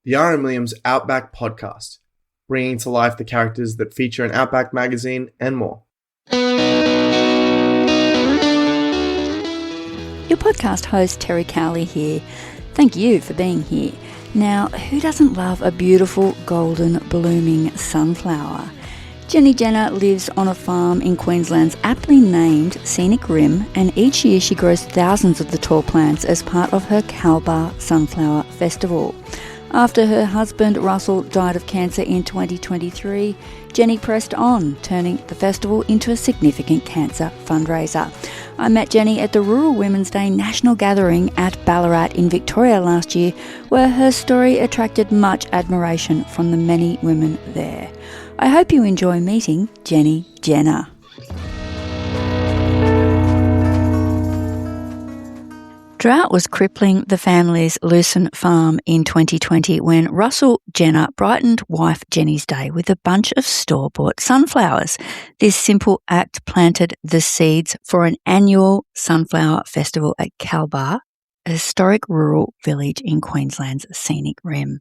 the R.M.Williams Outback podcast, bringing to life the characters that feature in Outback magazine and more. Your podcast host, Terry Cowley here. Thank you for being here. Now, who doesn't love a beautiful, golden, blooming sunflower? Jenny Jenner lives on a farm in Queensland's aptly named Scenic Rim, and each year she grows thousands of the tall plants as part of her Kalbar Sunflower Festival. After her husband Russell died of cancer in 2023, Jenny pressed on, turning the festival into a significant cancer fundraiser. I met Jenny at the Rural Women's Day National Gathering at Ballarat in Victoria last year, where her story attracted much admiration from the many women there. I hope you enjoy meeting Jenny Jenner. Drought was crippling the family's lucerne farm in 2020 when Russell Jenner brightened wife Jenny's day with a bunch of store-bought sunflowers. This simple act planted the seeds for an annual sunflower festival at Kalbar, a historic rural village in Queensland's Scenic Rim.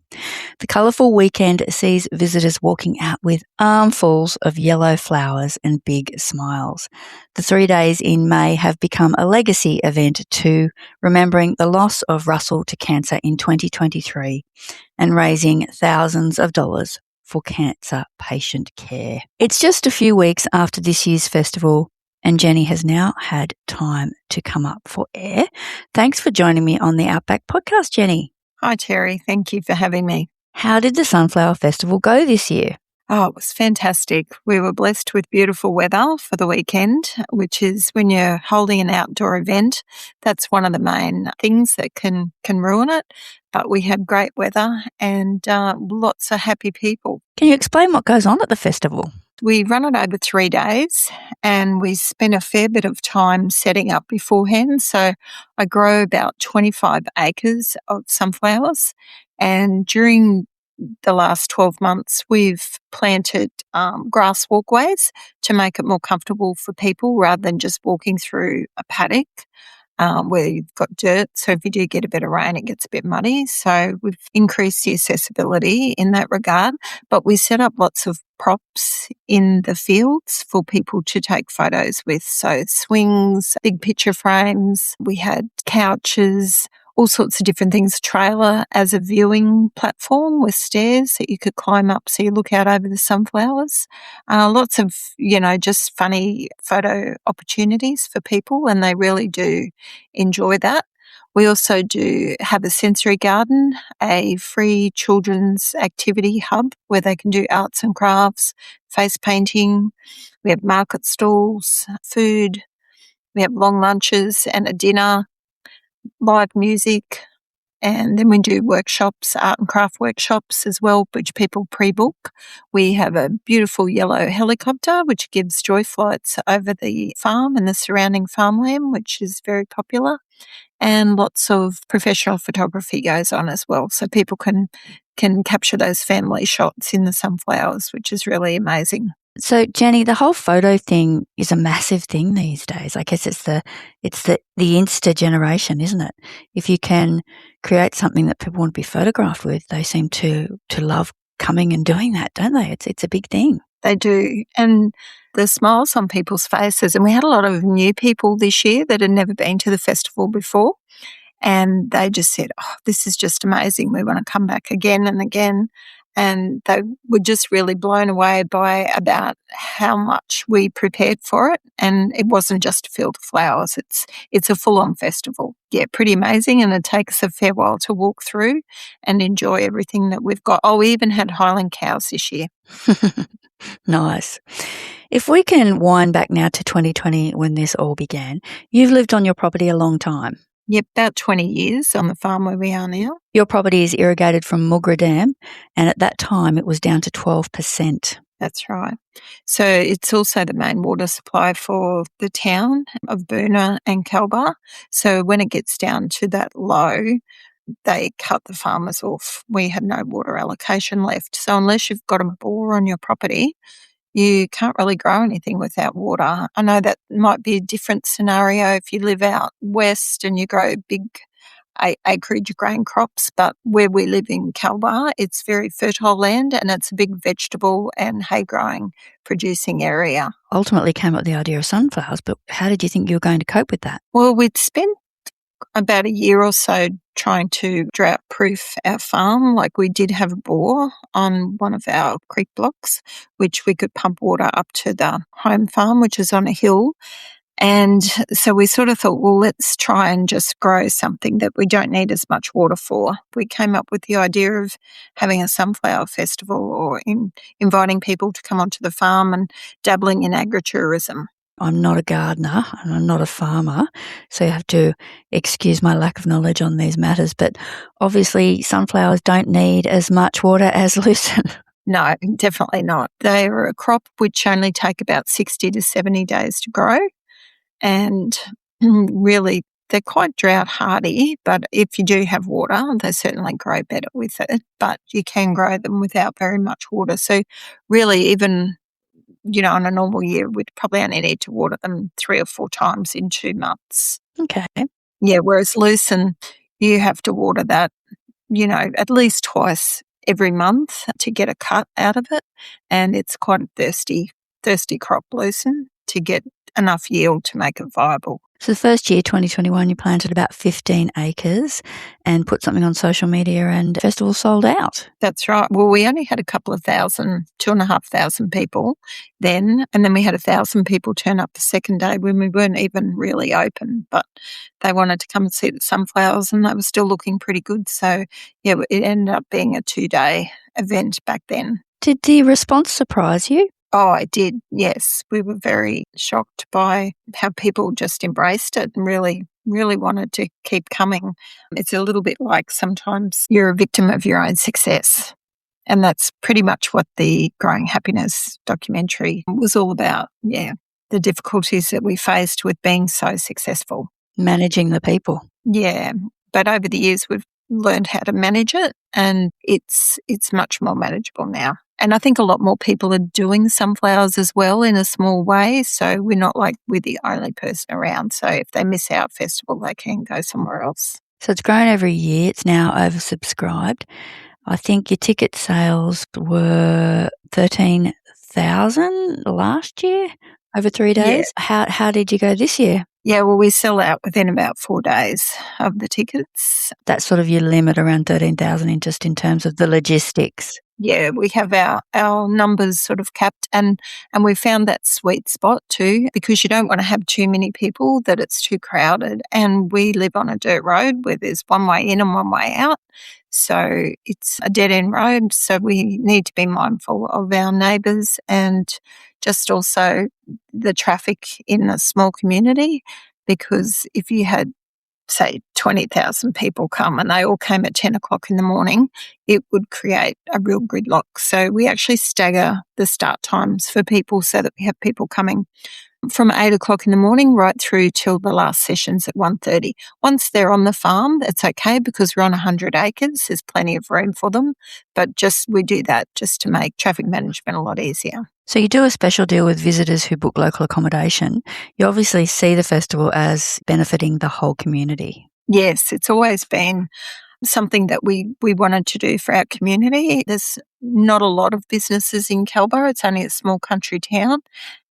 The colourful weekend sees visitors walking out with armfuls of yellow flowers and big smiles. The 3 days in May have become a legacy event to remembering the loss of Russell to cancer in 2023 and raising thousands of dollars for cancer patient care. It's just a few weeks after this year's festival, and Jenny has now had time to come up for air. Thanks for joining me on the Outback podcast, Jenny. Hi, Terry. Thank you for having me. How did the Sunflower Festival go this year? Oh, it was fantastic. We were blessed with beautiful weather for the weekend, which is when you're holding an outdoor event, that's one of the main things that can ruin it. But we had great weather and lots of happy people. Can you explain what goes on at the festival? We run it over 3 days and we spend a fair bit of time setting up beforehand. So I grow about 25 acres of sunflowers, and during the last 12 months, we've planted grass walkways to make it more comfortable for people rather than just walking through a paddock where you've got dirt. So if you do get a bit of rain, it gets a bit muddy. So we've increased the accessibility in that regard. But we set up lots of props in the fields for people to take photos with. So swings, big picture frames. We had couches, all sorts of different things, trailer as a viewing platform with stairs that you could climb up so you look out over the sunflowers. Lots of, just funny photo opportunities for people, and they really do enjoy that. We also do have a sensory garden, a free children's activity hub where they can do arts and crafts, face painting. We have market stalls, food. We have long lunches and a dinner, live music, and then we do workshops, art and craft workshops as well, which people pre-book. We have a beautiful yellow helicopter which gives joy flights over the farm and the surrounding farmland, which is very popular, and lots of professional photography goes on as well, so people can capture those family shots in the sunflowers, which is really amazing. So, Jenny, the whole photo thing is a massive thing these days. I guess it's the Insta generation, isn't it? If you can create something that people want to be photographed with, they seem to love coming and doing that, don't they? It's a big thing. They do. And the smiles on people's faces, and we had a lot of new people this year that had never been to the festival before, and they just said, "Oh, this is just amazing. We want to come back again and again." And they were just really blown away by about how much we prepared for it. And it wasn't just a field of flowers. It's a full-on festival. Yeah, pretty amazing. And it takes a fair while to walk through and enjoy everything that we've got. Oh, we even had Highland cows this year. Nice. If we can wind back now to 2020 when this all began, you've lived on your property a long time. Yep, about 20 years on the farm where we are now. Your property is irrigated from Mugra Dam, and at that time it was down to 12%. That's right. So it's also the main water supply for the town of Boona and Kalbar. So when it gets down to that low, they cut the farmers off. We had no water allocation left. So unless you've got a bore on your property, you can't really grow anything without water. I know that might be a different scenario if you live out west and you grow big acreage grain crops, but where we live in Kalbar, it's very fertile land and it's a big vegetable and hay growing producing area. Ultimately came up with the idea of sunflowers, but how did you think you were going to cope with that? Well, we'd spent about a year or so trying to drought proof our farm. Like, we did have a bore on one of our creek blocks, which we could pump water up to the home farm, which is on a hill. And so we sort of thought, well, let's try and just grow something that we don't need as much water for. We came up with the idea of having a sunflower festival, or inviting people to come onto the farm and dabbling in agritourism. I'm not a gardener and I'm not a farmer, so you have to excuse my lack of knowledge on these matters. But obviously, sunflowers don't need as much water as lucerne. No, definitely not. They are a crop which only take about 60 to 70 days to grow. And really, they're quite drought hardy, but if you do have water, they certainly grow better with it. But you can grow them without very much water. So really, even, on a normal year, we'd probably only need to water them 3 or 4 times in 2 months. Okay. Yeah, whereas lucerne, you have to water that, at least twice every month to get a cut out of it. And it's quite a thirsty crop, lucerne, to get enough yield to make it viable. So the first year, 2021, you planted about 15 acres and put something on social media, and the festival sold out. That's right. Well, we only had a couple of thousand, 2,500 people then, and then we had 1,000 people turn up the second day when we weren't even really open, but they wanted to come and see the sunflowers and they were still looking pretty good. So, yeah, it ended up being a 2-day event back then. Did the response surprise you? Oh, it did, yes. We were very shocked by how people just embraced it and really wanted to keep coming. It's a little bit like sometimes you're a victim of your own success. And that's pretty much what the Growing Happiness documentary was all about. Yeah, the difficulties that we faced with being so successful. Managing the people. Yeah, but over the years we've learned how to manage it, and it's much more manageable now. And I think a lot more people are doing sunflowers as well in a small way. So we're not like we're the only person around. So if they miss our festival, they can go somewhere else. So it's grown every year. It's now oversubscribed. I think your ticket sales were 13,000 last year over 3 days. Yeah. How did you go this year? Yeah, well, we sell out within about 4 days of the tickets. That's sort of your limit, around 13,000 in terms of the logistics. Yeah, we have our numbers sort of capped, and we found that sweet spot too, because you don't want to have too many people that it's too crowded. And we live on a dirt road where there's one way in and one way out. So it's a dead end road. So we need to be mindful of our neighbours and just also the traffic in a small community, because if you had, say, 20,000 people come and they all came at 10 o'clock in the morning, it would create a real gridlock. So we actually stagger the start times for people so that we have people coming from 8 o'clock in the morning right through till the last sessions at 1:30. Once they're on the farm, it's okay because we're on 100 acres. There's plenty of room for them. But we do that just to make traffic management a lot easier. So you do a special deal with visitors who book local accommodation. You obviously see the festival as benefiting the whole community. Yes, it's always been something that we wanted to do for our community. There's not a lot of businesses in Kalbar. It's only a small country town.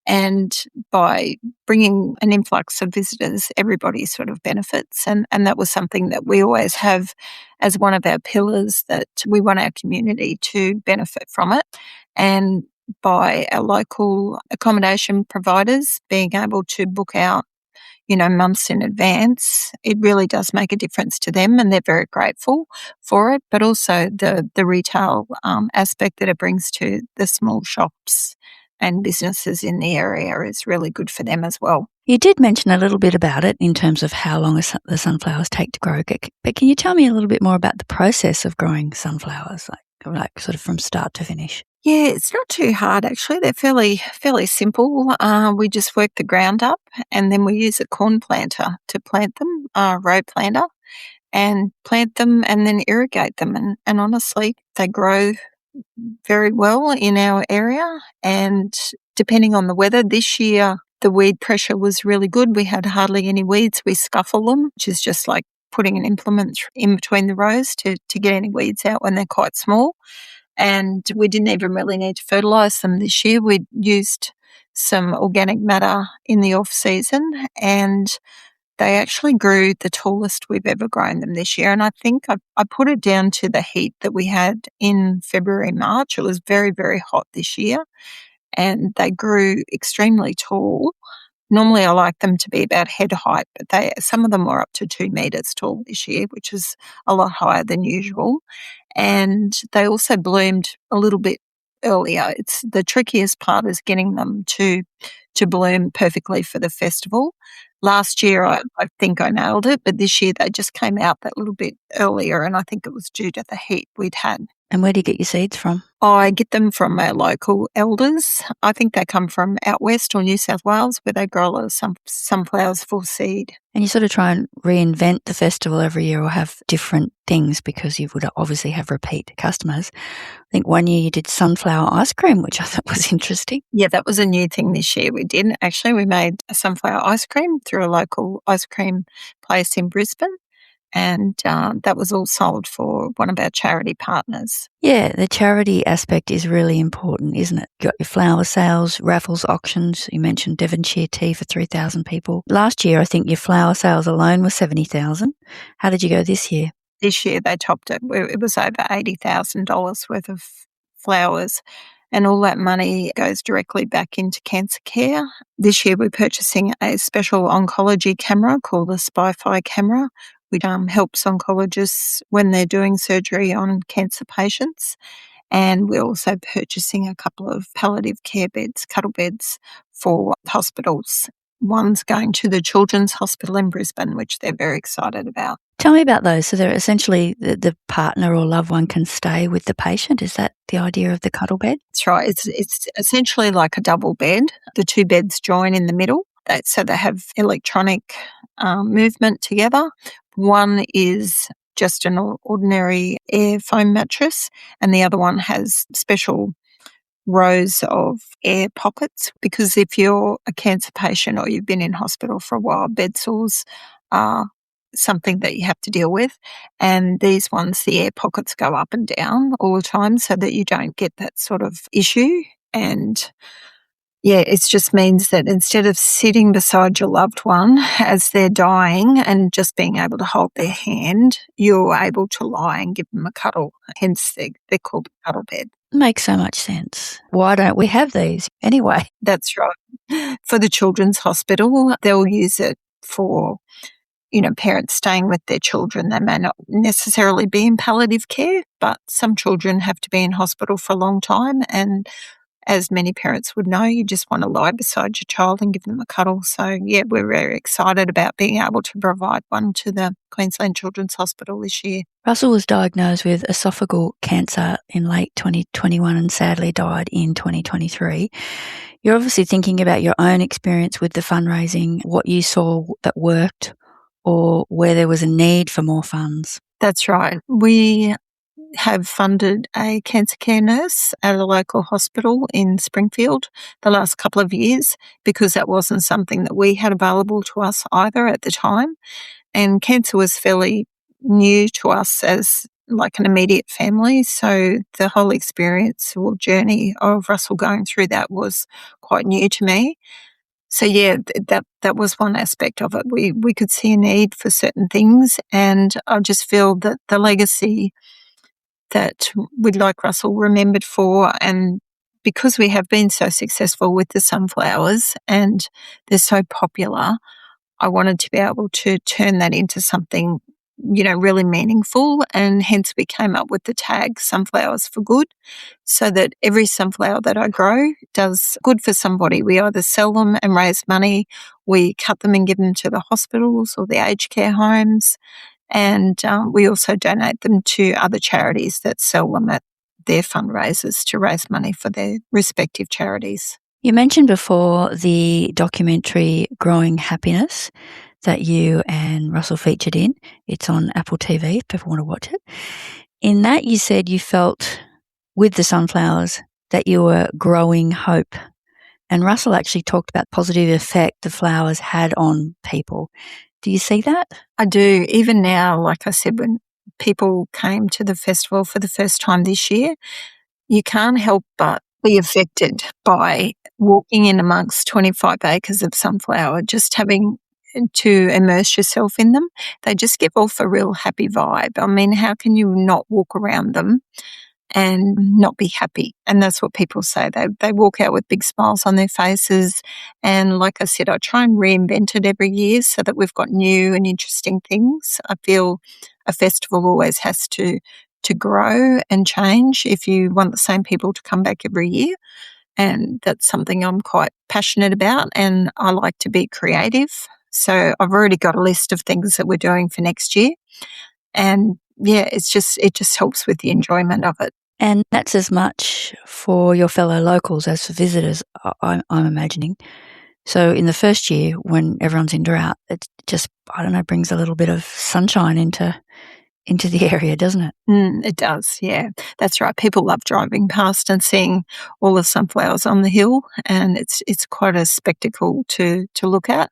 And by bringing an influx of visitors, everybody sort of benefits. And that was something that we always have as one of our pillars, that we want our community to benefit from it. And by our local accommodation providers being able to book out, months in advance, it really does make a difference to them, and they're very grateful for it. But also the retail aspect that it brings to the small shops and businesses in the area is really good for them as well. You did mention a little bit about it in terms of how long the sunflowers take to grow, but can you tell me a little bit more about the process of growing sunflowers, like sort of from start to finish? Yeah, it's not too hard actually. They're fairly simple. We just work the ground up, and then we use a corn planter to plant them, row planter, and plant them and then irrigate them. And honestly, they grow very well in our area. And depending on the weather, this year the weed pressure was really good. We had hardly any weeds. We scuffle them, which is just like putting an implement in between the rows to get any weeds out when they're quite small. And we didn't even really need to fertilise them this year. We used some organic matter in the off-season, and they actually grew the tallest we've ever grown them this year. And I think I put it down to the heat that we had in February, March. It was very, very hot this year, and they grew extremely tall. Normally I like them to be about head height, but some of them were up to 2 metres tall this year, which is a lot higher than usual. And they also bloomed a little bit earlier. It's the trickiest part is getting them to bloom perfectly for the festival. Last year I think I nailed it, but this year they just came out that little bit earlier, and I think it was due to the heat we'd had. And where do you get your seeds from? I get them from our local elders. I think they come from out west or New South Wales, where they grow a lot of sunflowers for seed. And you sort of try and reinvent the festival every year or have different things because you would obviously have repeat customers. I think one year you did sunflower ice cream, which I thought was interesting. Yeah, that was a new thing this year we did. Actually, we made a sunflower ice cream through a local ice cream place in Brisbane. And that was all sold for one of our charity partners. Yeah, the charity aspect is really important, isn't it? You got your flower sales, raffles, auctions. You mentioned Devonshire tea for 3,000 people. Last year, I think your flower sales alone were 70,000. How did you go this year? This year, they topped it. It was over $80,000 worth of flowers. And all that money goes directly back into cancer care. This year, we're purchasing a special oncology camera called the SpyFi camera, which helps oncologists when they're doing surgery on cancer patients. And we're also purchasing a couple of palliative care beds, cuddle beds for hospitals. One's going to the Children's Hospital in Brisbane, which they're very excited about. Tell me about those. So they're essentially the partner or loved one can stay with the patient. Is that the idea of the cuddle bed? That's right. It's essentially like a double bed. The two beds join in the middle. So they have electronic movement together. One is just an ordinary air foam mattress, and the other one has special rows of air pockets, because if you're a cancer patient or you've been in hospital for a while, bed sores are something that you have to deal with. And these ones, the air pockets go up and down all the time so that you don't get that sort of issue. And yeah, it just means that instead of sitting beside your loved one as they're dying and just being able to hold their hand, you're able to lie and give them a cuddle. Hence, they're called a cuddle bed. Makes so much sense. Why don't we have these anyway? That's right. For the Children's Hospital, they'll use it for, parents staying with their children. They may not necessarily be in palliative care, but some children have to be in hospital for a long time, and as many parents would know, you just want to lie beside your child and give them a cuddle. So, yeah, we're very excited about being able to provide one to the Queensland Children's Hospital this year. Russell was diagnosed with esophageal cancer in late 2021 and sadly died in 2023. You're obviously thinking about your own experience with the fundraising, what you saw that worked or where there was a need for more funds. That's right. We have funded a cancer care nurse at a local hospital in Springfield the last couple of years, because that wasn't something that we had available to us either at the time. And cancer was fairly new to us as like an immediate family. So the whole experience or journey of Russell going through that was quite new to me. So yeah, that was one aspect of it. We could see a need for certain things, and I just feel that the legacy that we'd like Russell remembered for, and because we have been so successful with the sunflowers and they're so popular, I wanted to be able to turn that into something, really meaningful, and hence we came up with the tag Sunflowers for Good, so that every sunflower that I grow does good for somebody. We either sell them and raise money, we cut them and give them to the hospitals or the aged care homes, and we also donate them to other charities that sell them at their fundraisers to raise money for their respective charities. You mentioned before the documentary Growing Happiness that you and Russell featured in. It's on Apple TV if people want to watch it. In that, you said you felt with the sunflowers that you were growing hope. And Russell actually talked about the positive effect the flowers had on people. Do you see that? I do. Even now, like I said, when people came to the festival for the first time this year, you can't help but be affected by walking in amongst 25 acres of sunflower, just having to immerse yourself in them. They just give off a real happy vibe. I mean, how can you not walk around them and not be happy? And that's what people say. They walk out with big smiles on their faces. And like I said, I try and reinvent it every year so that we've got new and interesting things. I feel a festival always has to grow and change if you want the same people to come back every year. And that's something I'm quite passionate about, and I like to be creative. So I've already got a list of things that we're doing for next year. And yeah, it just helps with the enjoyment of it. And that's as much for your fellow locals as for visitors, I'm imagining. So in the first year, when everyone's in drought, it just, I don't know, brings a little bit of sunshine into the area, doesn't it? It does, yeah. That's right. People love driving past and seeing all the sunflowers on the hill, and it's quite a spectacle to look at.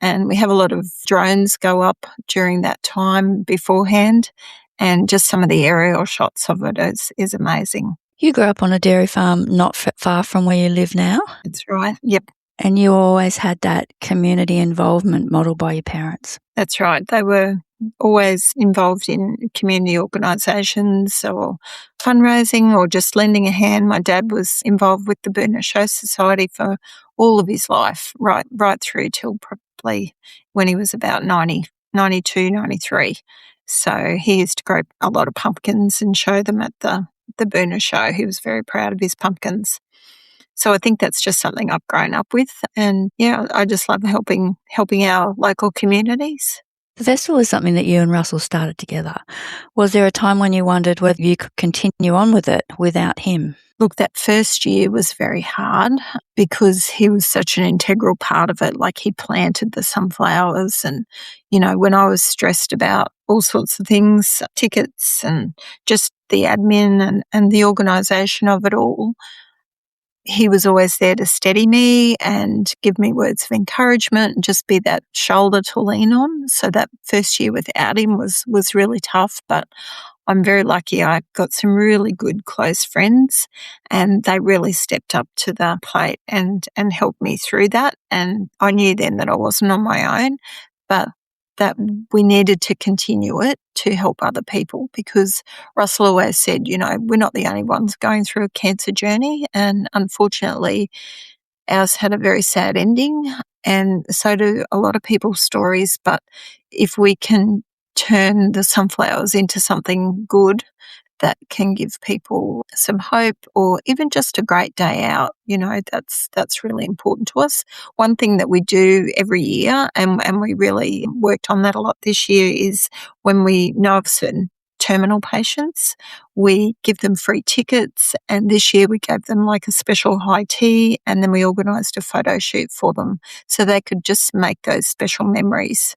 And we have a lot of drones go up during that time beforehand, and just some of the aerial shots of it is amazing. You grew up on a dairy farm not far from where you live now. That's right. Yep. And you always had that community involvement modelled by your parents. That's right. They were always involved in community organisations or fundraising or just lending a hand. My dad was involved with the Burner Show Society for all of his life, right through till probably when he was about 92, 93. So he used to grow a lot of pumpkins and show them at the Burner Show. He was very proud of his pumpkins. So I think that's just something I've grown up with. And yeah, I just love helping our local communities. The festival is something that you and Russell started together. Was there a time when you wondered whether you could continue on with it without him? Look, that first year was very hard because he was such an integral part of it. Like, he planted the sunflowers, and, you know, when I was stressed about all sorts of things, tickets and just the admin and the organisation of it all, he was always there to steady me and give me words of encouragement and just be that shoulder to lean on. So that first year without him was really tough, but I'm very lucky. I got some really good close friends, and they really stepped up to the plate and helped me through that. And I knew then that I wasn't on my own, but that we needed to continue it to help other people, because Russell always said, you know, we're not the only ones going through a cancer journey, and unfortunately ours had a very sad ending, and so do a lot of people's stories. But if we can turn the sunflowers into something good that can give people some hope, or even just a great day out, you know, that's really important to us. One thing that we do every year, and we really worked on that a lot this year, is when we know of certain terminal patients, we give them free tickets. And this year we gave them like a special high tea, and then we organised a photo shoot for them so they could just make those special memories,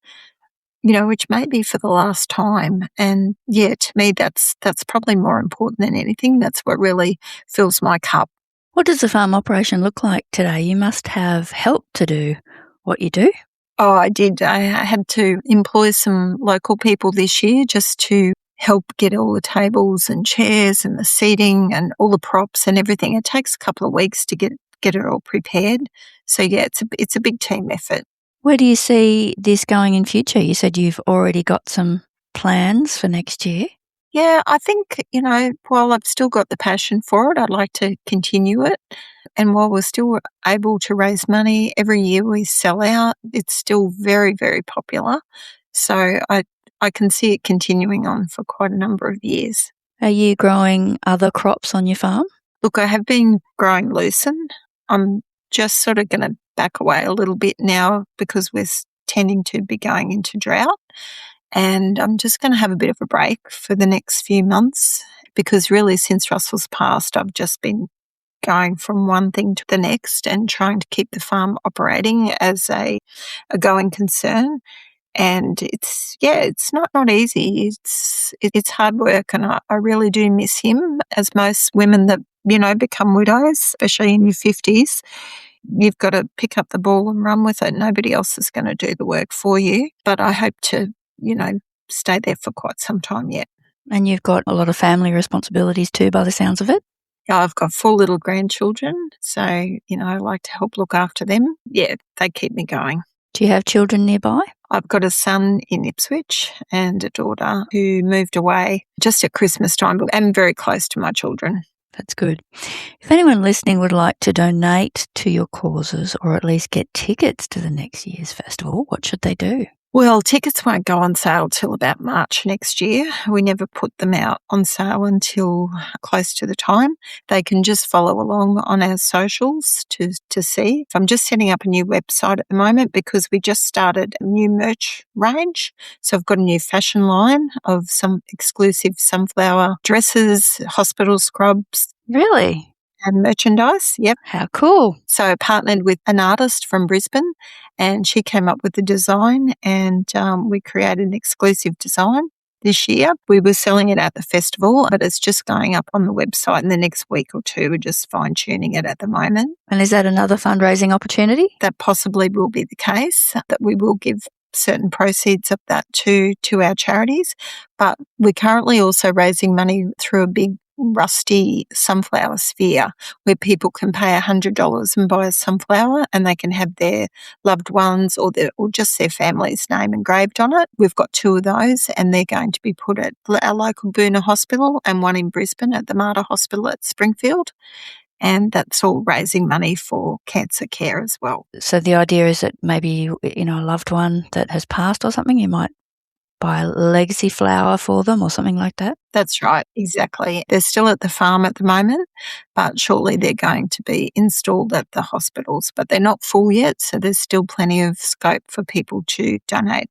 you know, which may be for the last time. And yeah, to me, that's probably more important than anything. That's what really fills my cup. What does the farm operation look like today? You must have help to do what you do. Oh, I did. I had to employ some local people this year just to help get all the tables and chairs and the seating and all the props and everything. It takes a couple of weeks to get it all prepared. So yeah, it's a big team effort. Where do you see this going in future? You said you've already got some plans for next year. Yeah, I think, you know, while I've still got the passion for it, I'd like to continue it. And while we're still able to raise money, every year we sell out. It's still very, very popular. So I can see it continuing on for quite a number of years. Are you growing other crops on your farm? Look, I have been growing lucerne. I'm just sort of going to back away a little bit now because we're tending to be going into drought. And I'm just going to have a bit of a break for the next few months, because really since Russell's passed, I've just been going from one thing to the next and trying to keep the farm operating as a going concern. And it's not easy. It's hard work, and I really do miss him, as most women that, you know, become widows, especially in your 50s. you've got to pick up the ball and run with it. Nobody else is going to do the work for you. But I hope to, stay there for quite some time yet. And you've got a lot of family responsibilities too, by the sounds of it. I've got 4 little grandchildren, so, I like to help look after them. Yeah, they keep me going. Do you have children nearby? I've got a son in Ipswich and a daughter who moved away just at Christmas time, but I'm very close to my children. That's good. If anyone listening would like to donate to your causes or at least get tickets to the next year's festival, what should they do? Well, tickets won't go on sale till about March next year. We never put them out on sale until close to the time. They can just follow along on our socials to see. I'm just setting up a new website at the moment because we just started a new merch range. So I've got a new fashion line of some exclusive sunflower dresses, hospital scrubs. Really? And merchandise, yep. How cool. So I partnered with an artist from Brisbane and she came up with the design and we created an exclusive design this year. We were selling it at the festival, but it's just going up on the website in the next week or two. We're just fine-tuning it at the moment. And is that another fundraising opportunity? That possibly will be the case, that we will give certain proceeds of that to our charities. But we're currently also raising money through a big rusty sunflower sphere where people can pay $100 and buy a sunflower and they can have their loved ones or just their family's name engraved on it. We've got 2 of those and they're going to be put at our local Boona Hospital and one in Brisbane at the Mater Hospital at Springfield. And that's all raising money for cancer care as well. So the idea is that maybe, a loved one that has passed or something, you might buy a legacy flower for them or something like that? That's right, exactly. They're still at the farm at the moment, but shortly they're going to be installed at the hospitals. But they're not full yet, so there's still plenty of scope for people to donate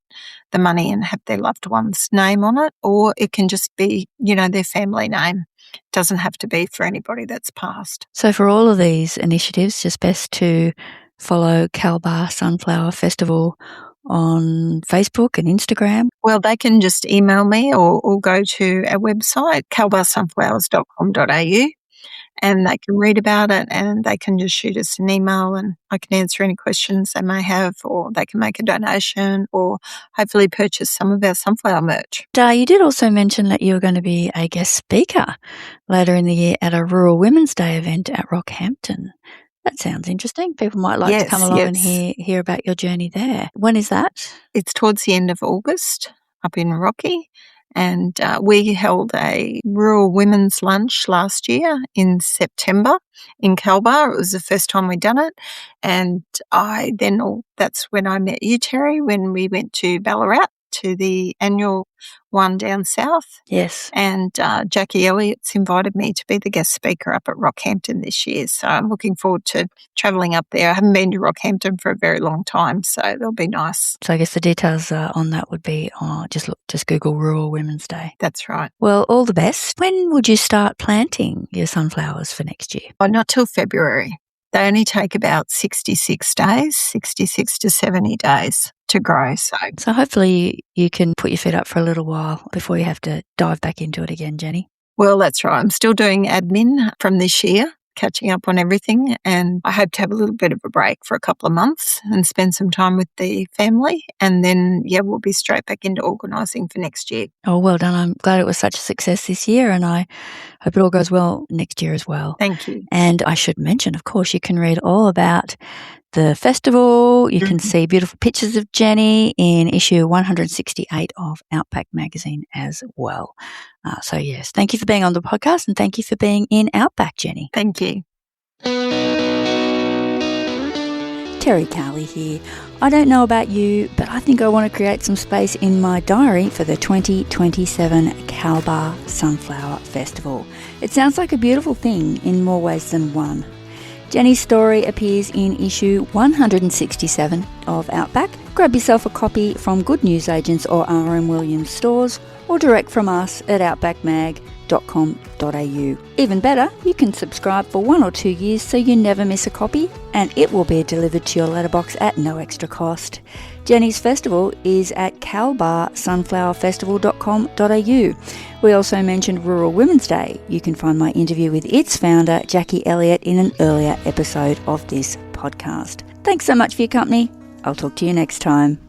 the money and have their loved one's name on it, or it can just be, their family name. It doesn't have to be for anybody that's passed. So for all of these initiatives, just best to follow Kalbar Sunflower Festival on Facebook and Instagram? Well, they can just email me or go to our website, kalbarsunflowers.com.au, and they can read about it and they can just shoot us an email and I can answer any questions they may have, or they can make a donation or hopefully purchase some of our sunflower merch. You did also mention that you were going to be a guest speaker later in the year at a Rural Women's Day event at Rockhampton. That sounds interesting. People might like to come along and hear about your journey there. When is that? It's towards the end of August up in Rocky. And we held a rural women's lunch last year in September in Kalbar. It was the first time we'd done it. And that's when I met you, Terry, when we went to Ballarat to the annual one down south. Yes. And Jackie Elliott's invited me to be the guest speaker up at Rockhampton this year. So I'm looking forward to travelling up there. I haven't been to Rockhampton for a very long time, so it'll be nice. So I guess the details on that would be just Google Rural Women's Day. That's right. Well, all the best. When would you start planting your sunflowers for next year? Not till February. They only take about 66 to 70 days to grow. So hopefully you can put your feet up for a little while before you have to dive back into it again, Jenny. Well, that's right. I'm still doing admin from this year, catching up on everything, and I hope to have a little bit of a break for a couple of months and spend some time with the family, and then, we'll be straight back into organising for next year. Oh, well done. I'm glad it was such a success this year, and I hope it all goes well next year as well. Thank you. And I should mention, of course, you can read all about the festival. You can see beautiful pictures of Jenny in issue 168 of Outback magazine as well. So, yes, thank you for being on the podcast and thank you for being in Outback, Jenny. Thank you. Terry Carley here. I don't know about you, but I think I want to create some space in my diary for the 2027 Kalbar Sunflower Festival. It sounds like a beautiful thing in more ways than one. Jenny's story appears in issue 167 of Outback. Grab yourself a copy from good newsagents or R.M.Williams stores or direct from us at outbackmag.com.au. Even better, you can subscribe for 1 or 2 years so you never miss a copy and it will be delivered to your letterbox at no extra cost. Jenny's festival is at kalbarsunflowerfestival.com.au. We also mentioned Rural Women's Day. You can find my interview with its founder, Jackie Elliott, in an earlier episode of this podcast. Thanks so much for your company. I'll talk to you next time.